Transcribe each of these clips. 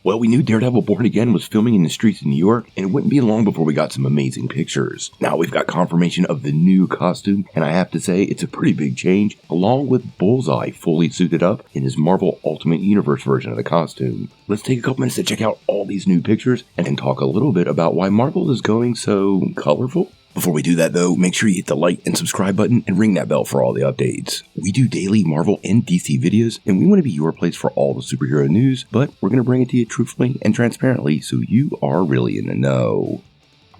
Well, we knew Daredevil Born Again was filming in the streets of New York, and it wouldn't be long before we got some amazing pictures. Now we've got confirmation of the new costume, and I have to say it's a pretty big change, along with Bullseye fully suited up in his Marvel Ultimate Universe version of the costume. Let's take a couple minutes to check out all these new pictures, and then talk a little bit about why Marvel is going so colorful. Before we do that though, make sure you hit the like and subscribe button and ring that bell for all the updates. We do daily Marvel and DC videos, and we want to be your place for all the superhero news, but we're going to bring it to you truthfully and transparently so you are really in the know.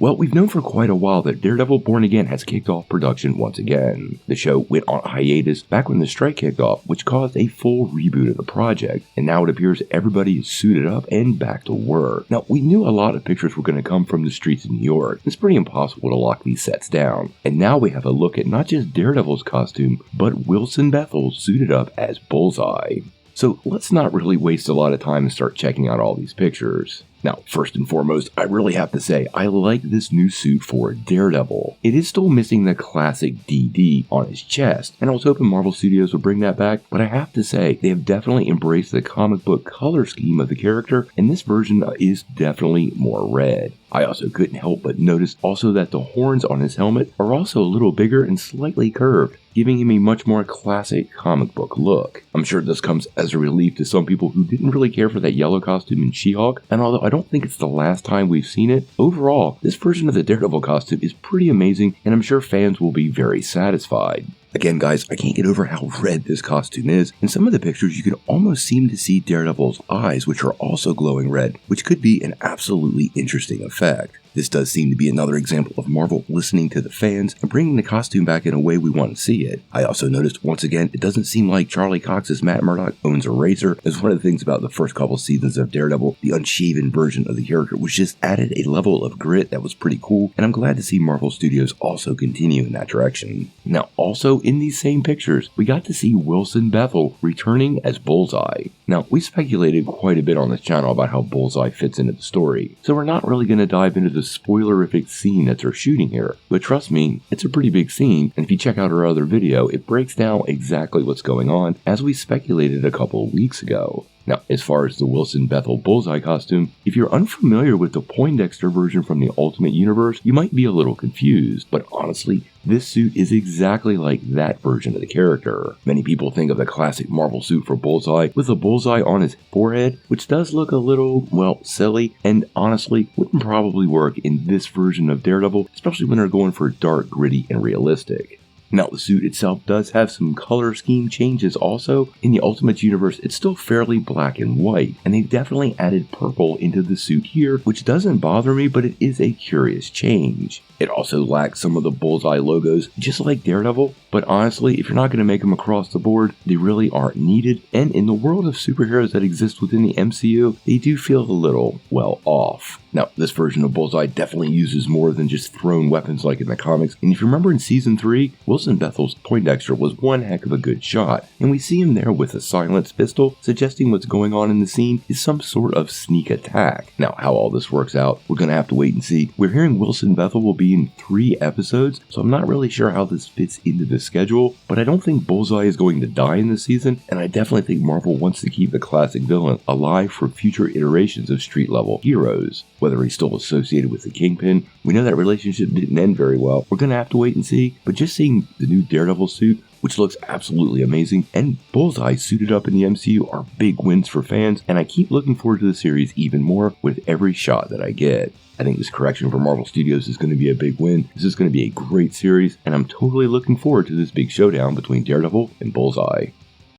Well, we've known for quite a while that Daredevil Born Again has kicked off production once again. The show went on hiatus back when the strike kicked off, which caused a full reboot of the project, and now it appears everybody is suited up and back to work. Now, we knew a lot of pictures were going to come from the streets of New York. It's pretty impossible to lock these sets down, and now we have a look at not just Daredevil's costume, but Wilson Bethel suited up as Bullseye. So let's not really waste a lot of time and start checking out all these pictures. Now, first and foremost, I really have to say, I like this new suit for Daredevil. It is still missing the classic DD on his chest, and I was hoping Marvel Studios would bring that back, but I have to say, they have definitely embraced the comic book color scheme of the character, and this version is definitely more red. I also couldn't help but notice also that the horns on his helmet are also a little bigger and slightly curved, giving him a much more classic comic book look. I'm sure this comes as a relief to some people who didn't really care for that yellow costume in She-Hulk, and although I don't think it's the last time we've seen it, overall, this version of the Daredevil costume is pretty amazing, and I'm sure fans will be very satisfied. Again, guys, I can't get over how red this costume is. In some of the pictures, you can almost seem to see Daredevil's eyes, which are also glowing red, which could be an absolutely interesting effect. This does seem to be another example of Marvel listening to the fans and bringing the costume back in a way we want to see it. I also noticed, once again, it doesn't seem like Charlie Cox's Matt Murdock owns a razor, as one of the things about the first couple seasons of Daredevil, the unshaven version of the character was just added a level of grit that was pretty cool, and I'm glad to see Marvel Studios also continue in that direction. Now, also in these same pictures, we got to see Wilson Bethel returning as Bullseye. Now, we speculated quite a bit on this channel about how Bullseye fits into the story, so we're not really going to dive into the spoilerific scene that they're shooting here, but trust me, it's a pretty big scene, and if you check out our other video, it breaks down exactly what's going on, as we speculated a couple of weeks ago. Now, as far as the Wilson Bethel Bullseye costume, if you're unfamiliar with the Poindexter version from the Ultimate Universe, you might be a little confused, but honestly, this suit is exactly like that version of the character. Many people think of the classic Marvel suit for Bullseye with a bullseye on his forehead, which does look a little, well, silly, and honestly wouldn't probably work in this version of Daredevil, especially when they're going for dark, gritty, and realistic. Now, the suit itself does have some color scheme changes also. In the Ultimate Universe, it's still fairly black and white, and they've definitely added purple into the suit here, which doesn't bother me, but it is a curious change. It also lacks some of the Bullseye logos, just like Daredevil, but honestly, if you're not going to make them across the board, they really aren't needed, and in the world of superheroes that exist within the MCU, they do feel a little, well, off. Now, this version of Bullseye definitely uses more than just thrown weapons like in the comics, and if you remember in Season 3, Wilson Bethel's Poindexter was one heck of a good shot, and we see him there with a silenced pistol, suggesting what's going on in the scene is some sort of sneak attack. Now, how all this works out, we're going to have to wait and see. We're hearing Wilson Bethel will be in 3 episodes, so I'm not really sure how this fits into the schedule, but I don't think Bullseye is going to die in this season, and I definitely think Marvel wants to keep the classic villain alive for future iterations of street-level heroes. Whether he's still associated with the Kingpin, we know that relationship didn't end very well. We're going to have to wait and see, but just seeing the new Daredevil suit, which looks absolutely amazing, and Bullseye suited up in the MCU are big wins for fans, and I keep looking forward to the series even more with every shot that I get. I think this correction for Marvel Studios is going to be a big win. This is going to be a great series, and I'm totally looking forward to this big showdown between Daredevil and Bullseye.